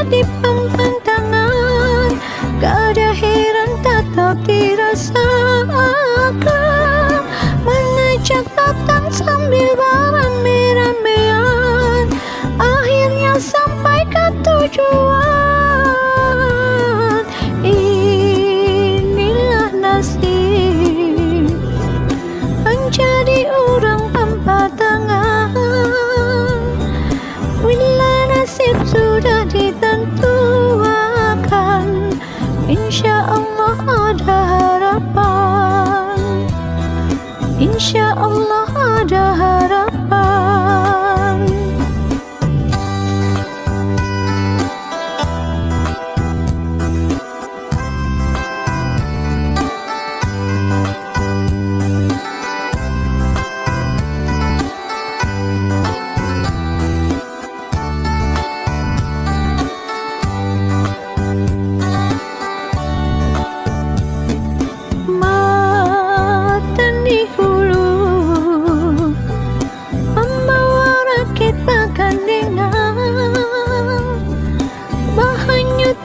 menjadi pempantangan. Gak ada heran tetap dirasakan, menajak datang sambil beramai-ramaian, akhirnya sampai ke tujuan. Inilah nasib menjadi orang pempantangan. Bila nasib sudah ditentukan, insya Allah ada harapan, insya Allah ada harapan.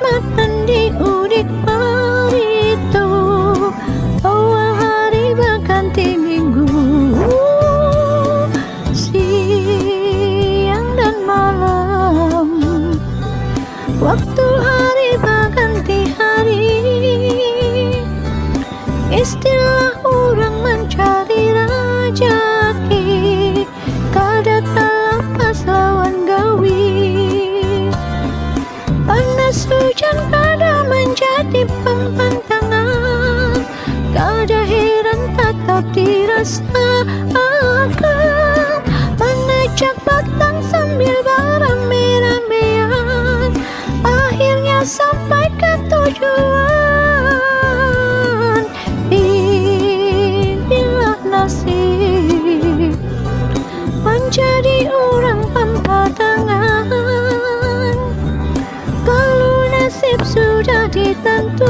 Matan di udik parito, awal hari berganti minggu, siang dan malam, waktu hari berganti hari. Istilah orang mencari rejeki, kada terlepas lawan gawi. Panas hujan kada menjadi pempantangan, kada heran tetap dirasakan, menajak batang sambil beramai-ramaian, akhirnya sampai ke tujuan. Inilah nasib menjadi orang pempantangan. Sudah ditentukan,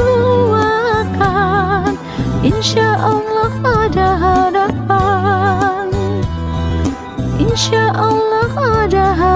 insya Allah ada harapan, insya Allah ada harapan.